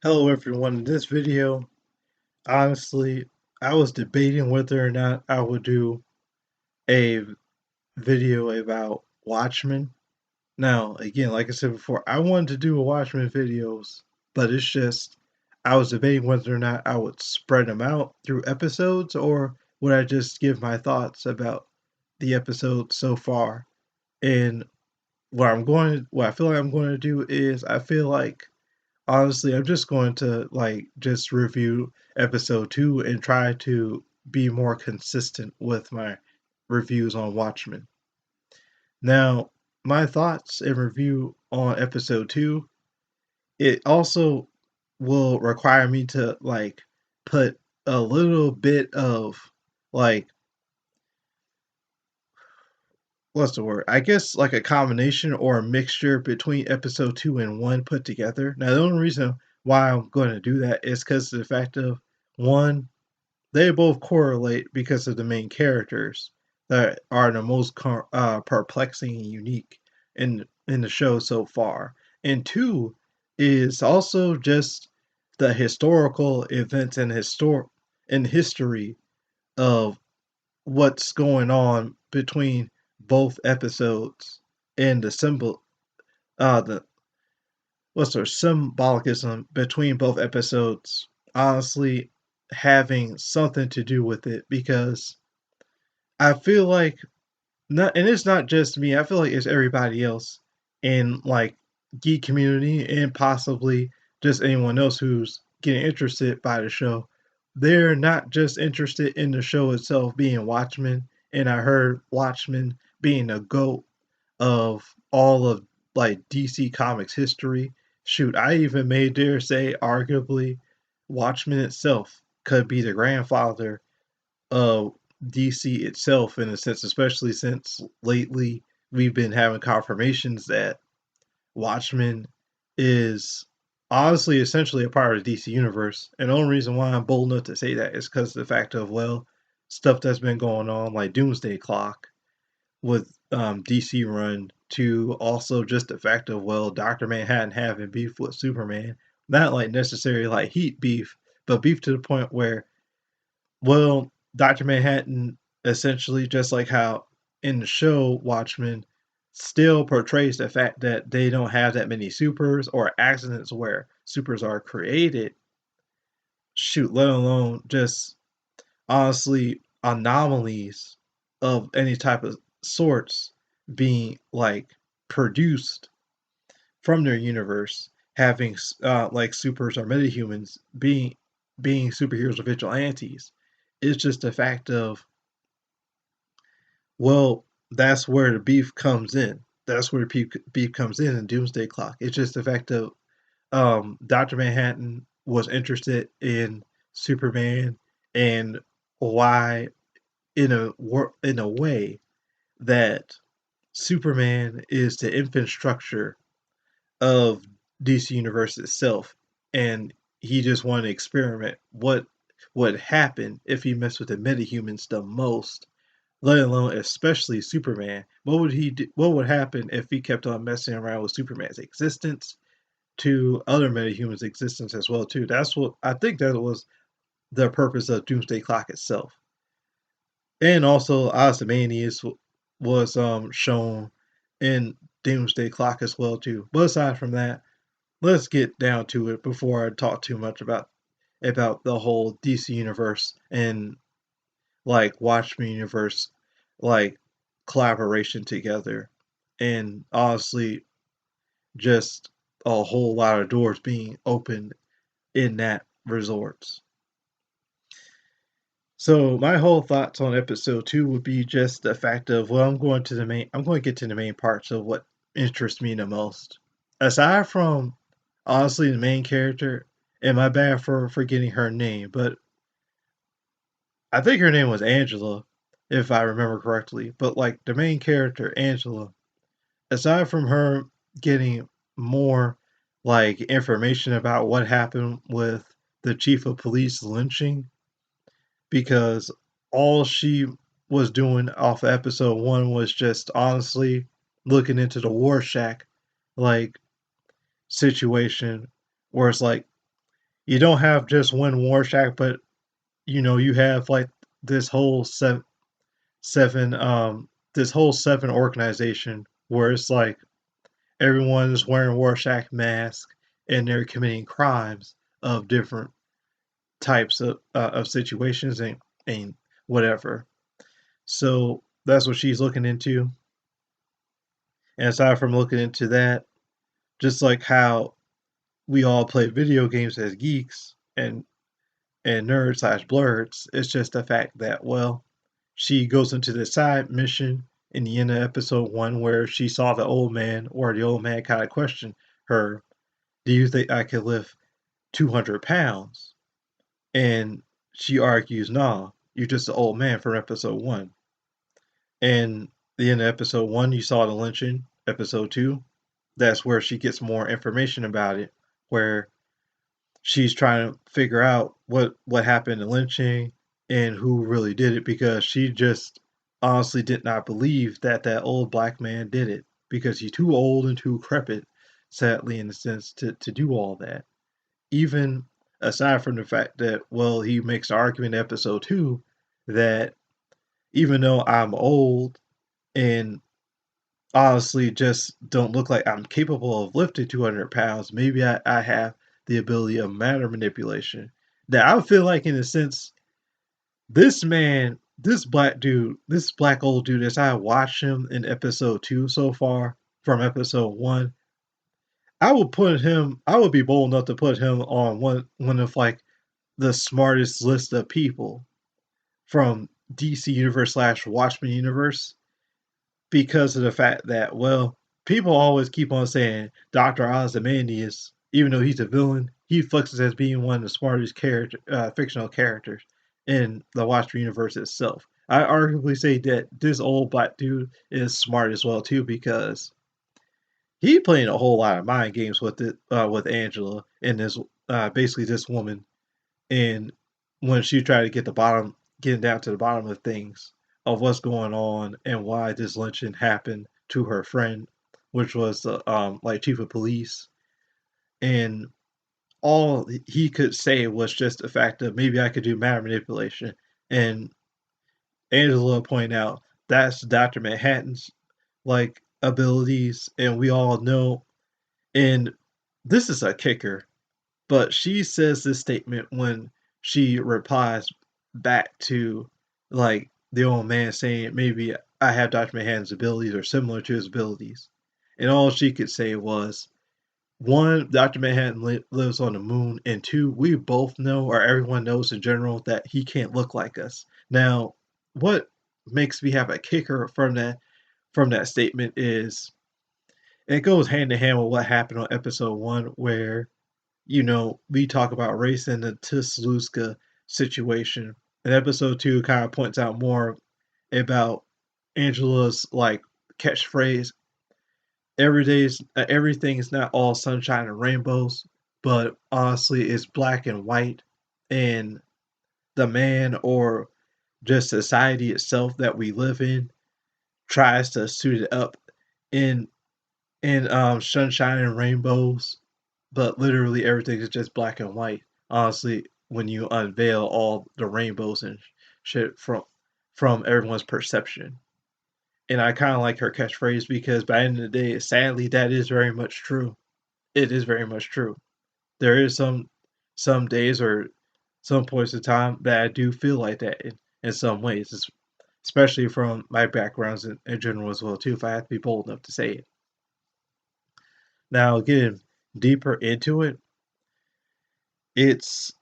Hello everyone, in this video, honestly, I was debating whether or not I would do a video about Watchmen. Now, again, like I said before, I wanted to do a Watchmen videos, but it's just, I was debating whether or not I would spread them out through episodes or would I just give my thoughts about the episode so far. And what I feel like I'm going to do is I feel like honestly, I'm just going to just review episode 2 and try to be more consistent with my reviews on Watchmen. Now, my thoughts and review on episode 2, it also will require me to put a little bit of like what's the word? I guess like a combination or a mixture between episode 2 and 1 put together. Now, the only reason why I'm going to do that is because of the fact of one, they both correlate because of the main characters that are the most perplexing and unique in the show so far. And two is also just the historical events and history of what's going on between both episodes and the what's the symbolicism between both episodes honestly having something to do with it because I feel like not and it's not just me, I feel like it's everybody else in geek community and possibly just anyone else who's getting interested by the show. They're not just interested in the show itself being Watchmen, and I heard Watchmen being the GOAT of all of DC Comics history. Shoot, I even may dare say arguably Watchmen itself could be the grandfather of DC itself in a sense, especially since lately we've been having confirmations that Watchmen is honestly essentially a part of the DC universe. And the only reason why I'm bold enough to say that is because of the fact of, well, stuff that's been going on, like Doomsday Clock with DC Run, to also just the fact of, well, Dr. Manhattan having beef with Superman. Not like necessarily like heat beef, but beef to the point where, well, Dr. Manhattan essentially, just like how in the show Watchmen, still portrays the fact that they don't have that many supers or accidents where supers are created. Shoot, let alone just honestly anomalies of any type of sorts being produced from their universe, having supers or metahumans being superheroes or vigilantes. It's just a fact of, well, that's where the beef comes in. That's where the beef comes in Doomsday Clock. It's just the fact of Dr. Manhattan was interested in Superman and why in a way that Superman is the infant structure of DC Universe itself, and he just wanted to experiment what would happen if he messed with the metahumans the most, let alone especially Superman. What would he do? What would happen if he kept on messing around with Superman's existence to other metahumans' existence as well too? That's what I think that was the purpose of Doomsday Clock itself, and also Ozymandias was shown in Doomsday Clock as well too. But aside from that, let's get down to it before I talk too much about the whole DC universe and Watchmen universe like collaboration together, and honestly just a whole lot of doors being opened in that resorts. So my whole thoughts on episode 2 would be just the fact of, well, I'm going to get to the main parts of what interests me the most. Aside from honestly the main character, and my bad for forgetting her name, but I think her name was Angela, if I remember correctly. But the main character, Angela, aside from her getting more information about what happened with the chief of police lynching, because all she was doing off of episode 1 was just honestly looking into the War Shack like situation, where it's you don't have just one Rorschach, but you have like this whole seven this whole seven organization where it's like everyone is wearing Rorschach masks and they're committing crimes of different types of situations and whatever. So that's what she's looking into. And aside from looking into that, just like how we all play video games as geeks and nerds slash blurs, it's just the fact that, well, she goes into the side mission in the end of episode one where she saw the old man, or the old man kind of questioned her, do you think I could lift 200 pounds? And she argues, nah, you're just an old man from episode one. And the end of episode one, you saw the lynching. Episode two, that's where she gets more information about it, where she's trying to figure out what happened in lynching and who really did it, because she just honestly did not believe that that old black man did it, because he's too old and too decrepit, sadly, in a sense, to do all that. Even aside from the fact that, well, he makes the argument in episode two that even though I'm old and honestly just don't look like I'm capable of lifting 200 pounds, maybe I have the ability of matter manipulation. Now, I feel like, in a sense, this man, this black dude, this black old dude, as I watch him in episode two so far from episode one, I would be bold enough to put him on one of like the smartest list of people from DC Universe slash Watchmen universe, because of the fact that, well, people always keep on saying Dr. Ozymandias, even though he's a villain, he flexes as being one of the smartest fictional characters in the Watchmen universe itself. I arguably say that this old black dude is smart as well too, because he playing a whole lot of mind games with Angela and this basically this woman, and when she tried to getting down to the bottom of things, of what's going on and why this lynching happened to her friend, which was the like chief of police, and all he could say was just the fact that maybe I could do matter manipulation, and Angela pointed out that's Doctor Manhattan's like abilities, and we all know. And this is a kicker, but she says this statement when she replies back to like the old man saying maybe I have Dr. Manhattan's abilities or similar to his abilities. And all she could say was, one, Dr. Manhattan lives on the moon, and two, we both know, or everyone knows in general, that he can't look like us. Now, what makes me have a kicker from that statement is it goes hand in hand with what happened on episode one, where we talk about race in the Tuscaloosa situation. And episode two kind of points out more about Angela's like catchphrase. Everything is not all sunshine and rainbows, but honestly, it's black and white. And the man, or just society itself that we live in, tries to suit it up in sunshine and rainbows, but literally everything is just black and white. Honestly, when you unveil all the rainbows and shit from everyone's perception. And I kind of like her catchphrase, because by the end of the day, sadly, that is very much true. It is very much true. There is some days or some points of time that I do feel like that in some ways, especially from my backgrounds in general as well too. If I have to be bold enough to say it. Now, getting deeper into it, it's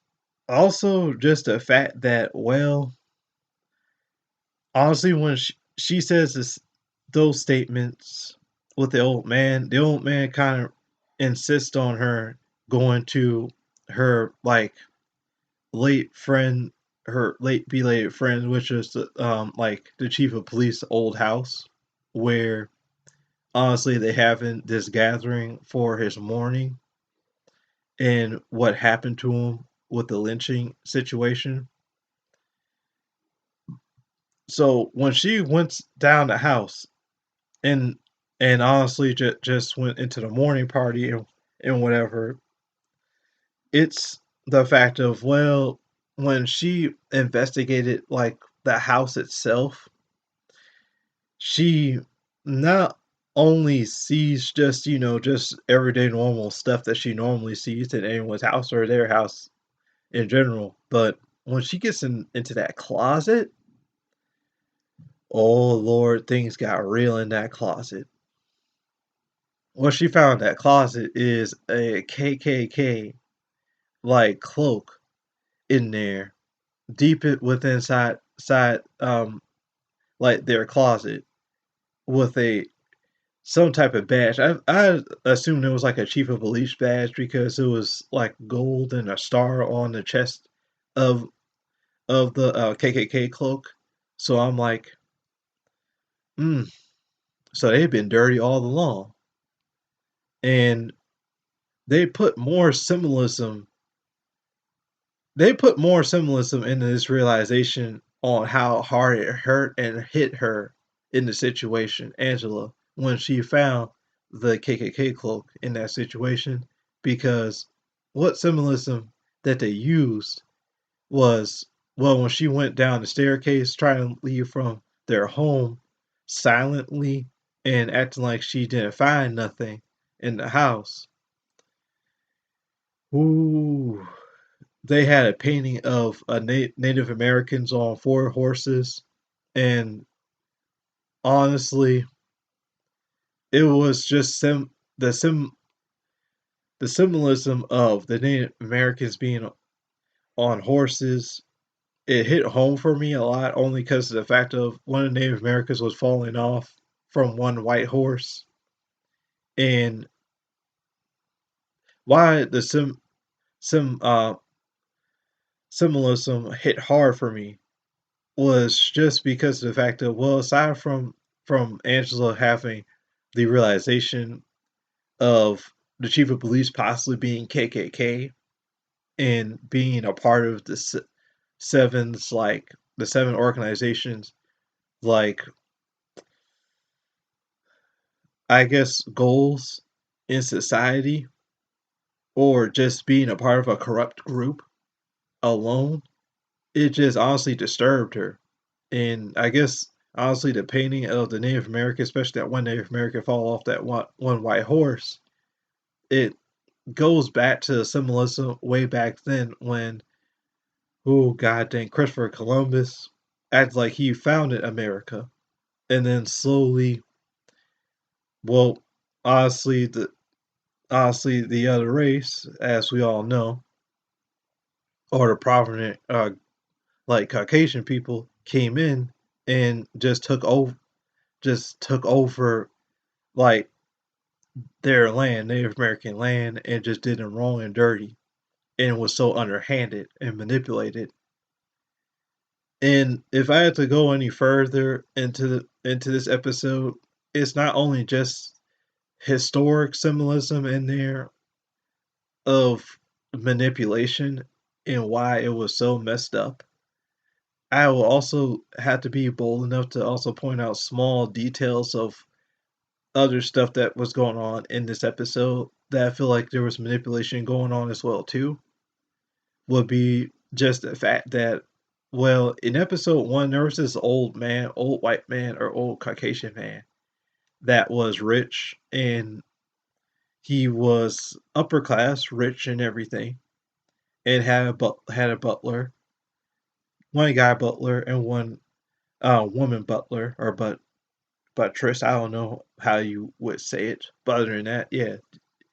also just the fact that, well, honestly, when she says those statements with the old man kind of insists on her going to her like late friend, her late belated friend, which is like the chief of police old house, where honestly they having this gathering for his mourning and what happened to him with the lynching situation. So when she went down the house and honestly just went into the morning party and whatever, it's the fact of, well, when she investigated like the house itself, she not only sees just, just everyday normal stuff that she normally sees in anyone's house or their house in general, but when she gets into that closet, oh Lord, things got real in that closet. What she found in that closet is a KKK like cloak in there, deep within side like their closet with a some type of badge. I assumed it was like a chief of police badge because it was like gold and a star on the chest of the KKK cloak. So I'm like, hmm. So they've been dirty all along, and they put more symbolism. They put more symbolism into this realization on how hard it hurt and hit her in the situation, Angela, when she found the KKK cloak in that situation, because what symbolism that they used was, well, when she went down the staircase trying to leave from their home silently and acting like she didn't find nothing in the house. Ooh, they had a painting of a Native Americans on four horses, and honestly, it was just the symbolism of the Native Americans being on horses. It hit home for me a lot, only because of the fact of one of the Native Americans was falling off from one white horse, and why the sim symbolism hit hard for me was just because of the fact that, well, aside from Angela having the realization of the chief of police possibly being KKK and being a part of the seven's like the seven organizations, like, I guess, goals in society, or just being a part of a corrupt group alone, it just honestly disturbed her. And I guess honestly, the painting of the Native American, especially that one Native American fall off that one white horse, it goes back to symbolism way back then when, oh god dang, Christopher Columbus acted like he founded America, and then slowly, well, honestly, the other race, as we all know, or the prominent like Caucasian people came in and just took over like their land, Native American land, and just did them wrong and dirty, and was so underhanded and manipulated. And if I had to go any further into this episode, it's not only just historic symbolism in there of manipulation and why it was so messed up. I will also have to be bold enough to also point out small details of other stuff that was going on in this episode that I feel like there was manipulation going on as well too. Would be just the fact that, well, in episode one there was this old man, old white man or old Caucasian man that was rich, and he was upper class, rich and everything, and had a butler, one guy butler and one woman butler or buttress. I don't know how you would say it, but other than that, yeah,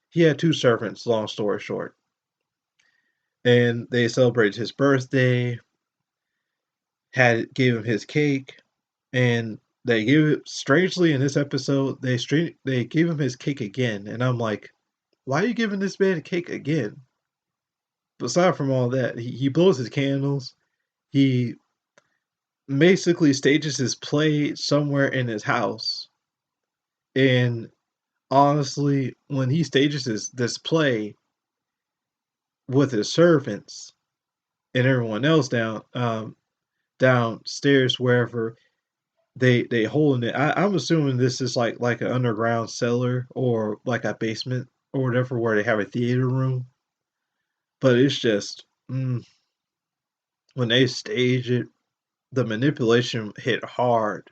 he had two servants. Long story short, and they celebrated his birthday, had gave him his cake, and they gave it strangely in this episode. They gave him his cake again, and I'm like, why are you giving this man a cake again? But aside from all that, he blows his candles. He basically stages his play somewhere in his house. And honestly, when he stages this play with his servants and everyone else downstairs wherever they holding it, I'm assuming this is like an underground cellar or like a basement or whatever where they have a theater room. But it's just when they stage it, the manipulation hit hard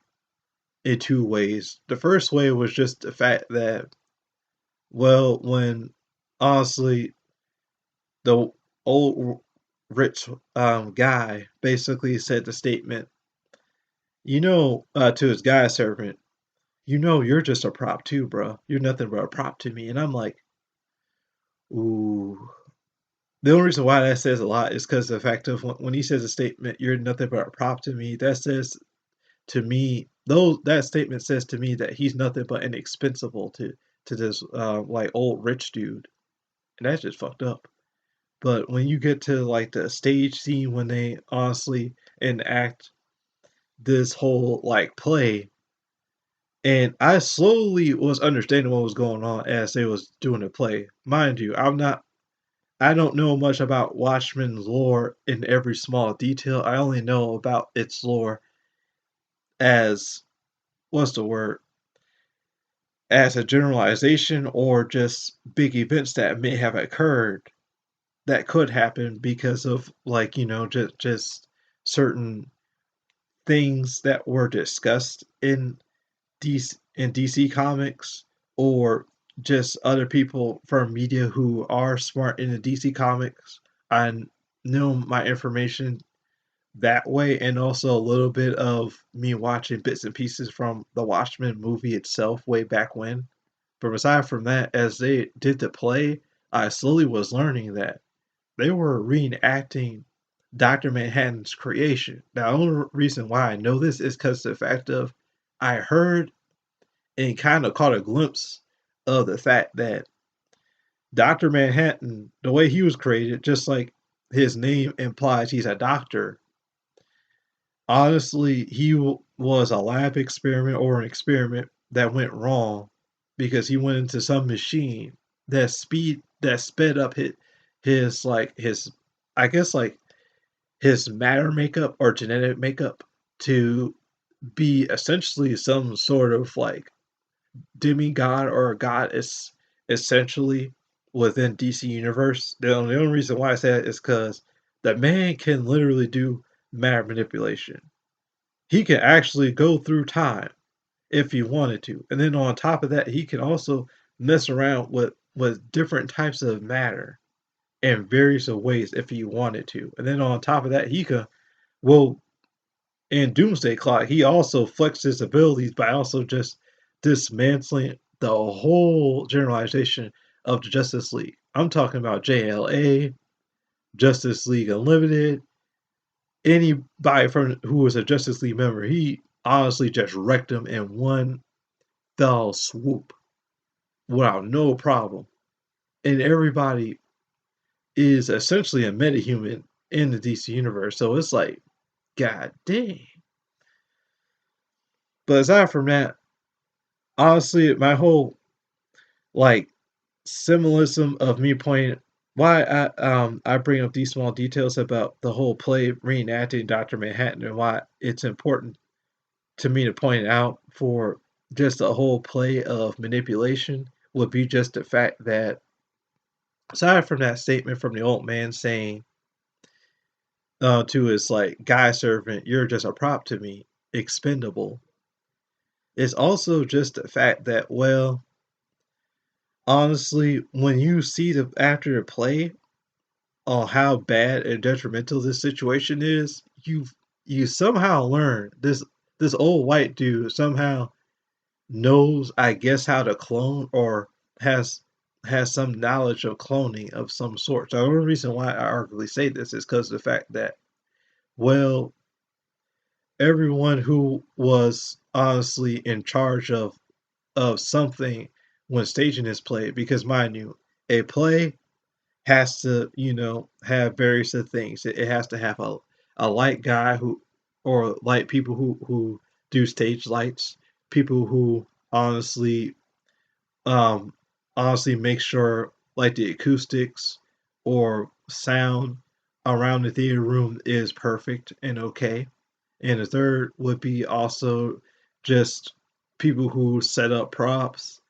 in two ways. The first way was just the fact that, well, when honestly the old rich guy basically said the statement, to his guy servant, you're just a prop too, bro. You're nothing but a prop to me. And I'm like, ooh. The only reason why that says a lot is because the fact of when he says a statement, you're nothing but a prop to me, that says to me, though that statement says to me that he's nothing but inexpensible to this like old rich dude. And that's just fucked up. But when you get to like the stage scene when they honestly enact this whole like play, and I slowly was understanding what was going on as they was doing the play. Mind you, I don't know much about Watchmen's lore in every small detail. I only know about its lore as what's the word? As a generalization or just big events that may have occurred that could happen because of like, just certain things that were discussed in DC Comics, or just other people from media who are smart in the DC Comics. I know my information that way, and also a little bit of me watching bits and pieces from the Watchmen movie itself way back when. But aside from that, as they did the play, I slowly was learning that they were reenacting Dr. Manhattan's creation. Now, the only reason why I know this is because the fact of I heard and kind of caught a glimpse of the fact that Dr. Manhattan, the way he was created, just like his name implies he's a doctor, honestly, he was a lab experiment or an experiment that went wrong because he went into some machine that sped up his like his I guess like his matter makeup or genetic makeup to be essentially some sort of like demigod or a god is essentially within DC Universe. The only reason why I say that is because the man can literally do matter manipulation. He can actually go through time if he wanted to. And then on top of that, he can also mess around with different types of matter in various ways if he wanted to. And then on top of that, he could, well, in Doomsday Clock, he also flexed his abilities by also just dismantling the whole generalization of the Justice League. I'm talking about JLA, Justice League Unlimited, anybody from who was a Justice League member. He honestly just wrecked them in one fell swoop without no problem. And everybody is essentially a metahuman in the DC universe. So it's like, god dang. But aside from that, honestly, my whole like symbolism of me pointing why I bring up these small details about the whole play reenacting Dr. Manhattan and why it's important to me to point out for just a whole play of manipulation would be just the fact that aside from that statement from the old man saying to his like guy servant, "You're just a prop to me, expendable." It's also just the fact that, well, honestly, when you see the after the play on how bad and detrimental this situation is, you somehow learn this old white dude somehow knows, I guess, how to clone or has has some knowledge of cloning of some sort. So the only reason why I arguably say this is because of the fact that, well, everyone who was honestly in charge of something when staging this play, because mind you, a play has to, have various of things. It has to have a light guy who, or light people who do stage lights, people who um, honestly make sure like the acoustics or sound around the theater room is perfect and okay. And the third would be also just people who set up props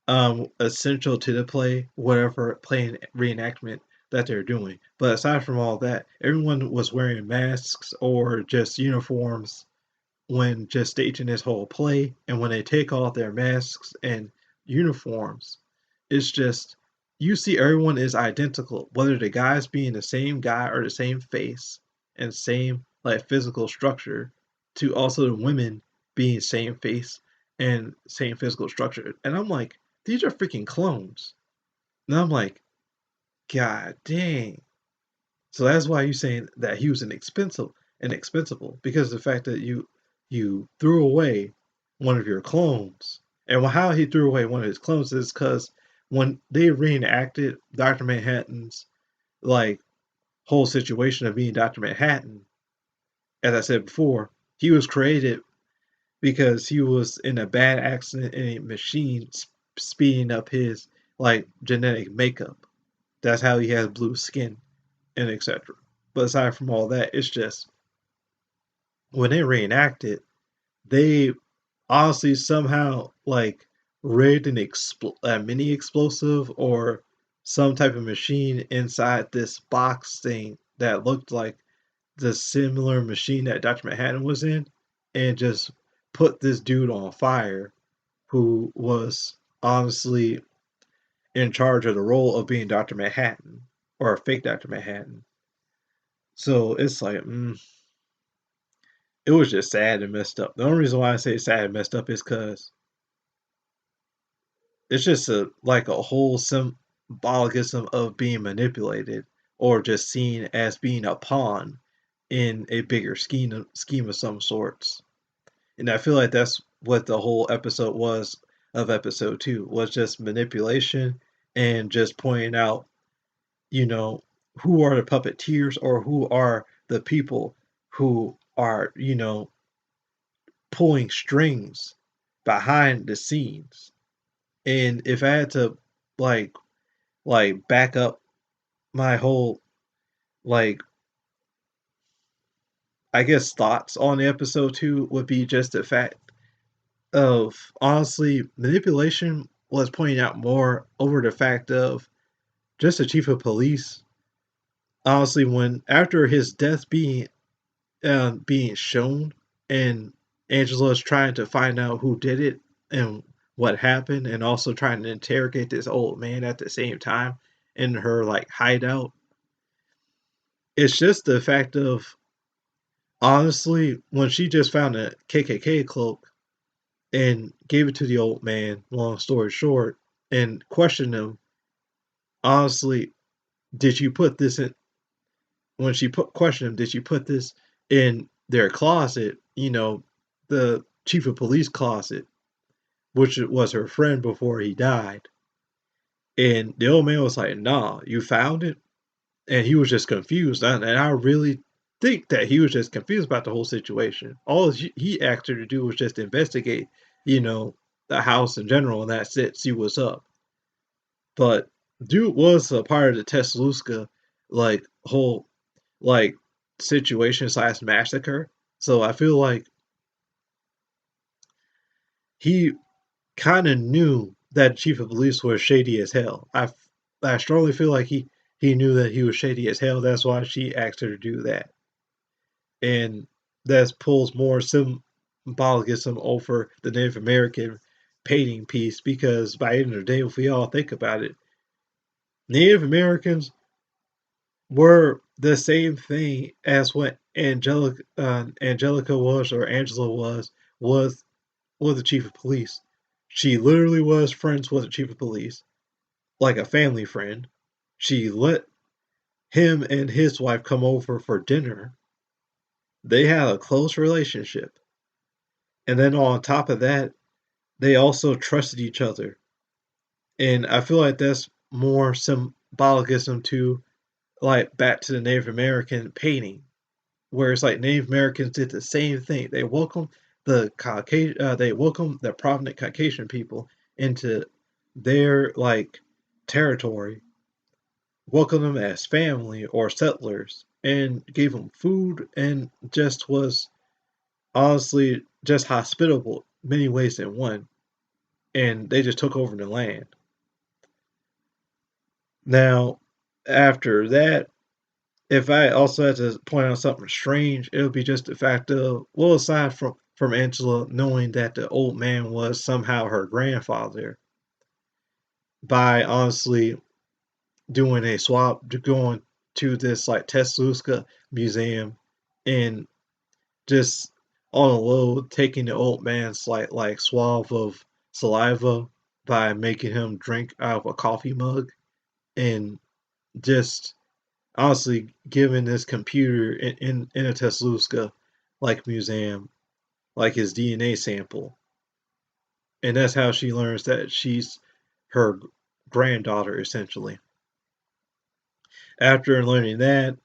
essential to the play, whatever play reenactment that they're doing. But aside from all that, everyone was wearing masks or just uniforms when just staging this whole play. And when they take off their masks and uniforms, it's just you see everyone is identical, whether the guys being the same guy or the same face and same like physical structure, to also the women being same face and same physical structure. And I'm like, these are freaking clones. And I'm like, God dang. So that's why you're saying that he was inexpensible, because of the fact that you threw away one of your clones. And how he threw away one of his clones is because when they reenacted Dr. Manhattan's like whole situation of being Dr. Manhattan, as I said before, he was created because he was in a bad accident in a machine speeding up his like genetic makeup. That's how he has blue skin and etc. But aside from all that, it's just when they reenact it, they honestly somehow like rigged a mini explosive or some type of machine inside this box thing that looked like the similar machine that Dr. Manhattan was in, and just put this dude on fire who was honestly in charge of the role of being Dr. Manhattan or a fake Dr. Manhattan. So it's like, it was just sad and messed up. The only reason why I say sad and messed up is because it's just like a whole symbolicism of being manipulated or just seen as being a pawn in a bigger scheme of some sorts. And I feel like that's what the whole episode was of episode 2, was just manipulation and just pointing out, you know, who are the puppeteers or who are the people who are, pulling strings behind the scenes. And if I had to like back up my whole like I guess thoughts on the episode 2 would be just the fact of honestly manipulation was pointing out more over the fact of just the chief of police. Honestly, when after his death being shown, and Angela's trying to find out who did it and what happened, and also trying to interrogate this old man at the same time in her like hideout. It's just the fact of honestly when she just found a KKK cloak and gave it to the old man, long story short, and questioned him, honestly, did you put this in when she questioned him, did you put this in their closet, the chief of police closet, which was her friend before he died. And the old man was like, nah, you found it? And he was just confused. And I really think that he was just confused about the whole situation. All he asked her to do was just investigate, the house in general, and that's it, see what's up. But dude was a part of the Tuscaloosa, like, whole, like, situation slash massacre. So I feel like he kind of knew that chief of police was shady as hell. I strongly feel like he knew that he was shady as hell. That's why she asked her to do that, and that pulls more symbolism over the Native American painting piece, because by the end of the day, if we all think about it, Native Americans were the same thing as what Angelica was, or Angela was the chief of police. She literally was friends with the chief of police, like a family friend. She let him and his wife come over for dinner. They had a close relationship. And then on top of that, they also trusted each other. And I feel like that's more symbolicism to like back to the Native American painting, where it's like Native Americans did the same thing. They welcomed they welcomed the prominent Caucasian people into their like territory, welcomed them as family or settlers, and gave them food, and just was honestly just hospitable many ways than one. And they just took over the land. Now, After that, if I also had to point out something strange, it would be just the fact of, well, aside from Angela knowing that the old man was somehow her grandfather, by honestly doing a swap, going to this like Tesluska museum and just on a low taking the old man's like swab of saliva by making him drink out of a coffee mug and just honestly giving this computer in a Tesluska like museum like his DNA sample, and that's how she learns that she's her granddaughter essentially. After learning that,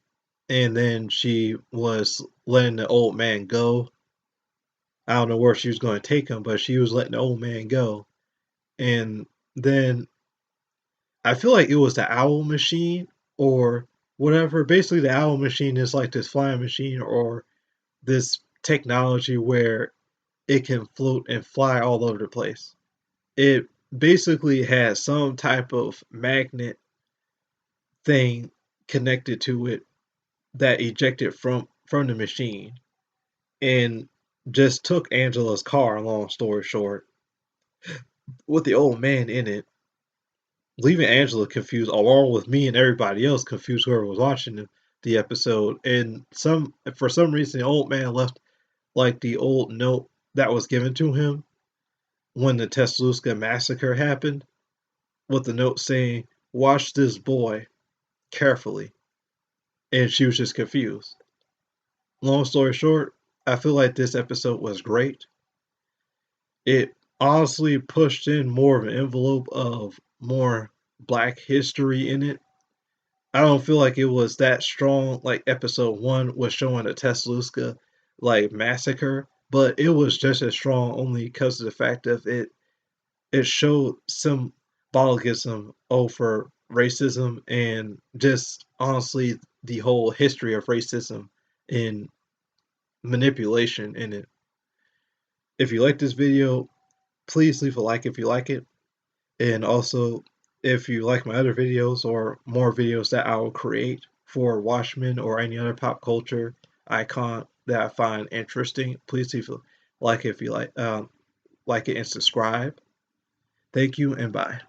and then she was letting the old man go. I don't know where she was going to take him, but she was letting the old man go. And then I feel like it was the owl machine or whatever. Basically, the owl machine is like this flying machine or this technology where it can float and fly all over the place. It basically has some type of magnet thing connected to it that ejected from the machine and just took Angela's car, long story short, with the old man in it, leaving Angela confused, along with me and everybody else confused, whoever was watching the episode. And for some reason, the old man left like the old note that was given to him when the Tesluska massacre happened, with the note saying, "Watch this boy carefully." And she was just confused. Long story short, I feel like this episode was great. It honestly pushed in more of an envelope of more black history in it. I don't feel like it was that strong like episode one was showing a Tesluska like massacre, but it was just as strong only because of the fact of it showed symbolicism over racism and just honestly the whole history of racism and manipulation in it. If you like this video, please leave a like if you like it. And also, if you like my other videos or more videos that I will create for Watchmen or any other pop culture icon that I find interesting, please leave a like if you like it and subscribe. Thank you and bye.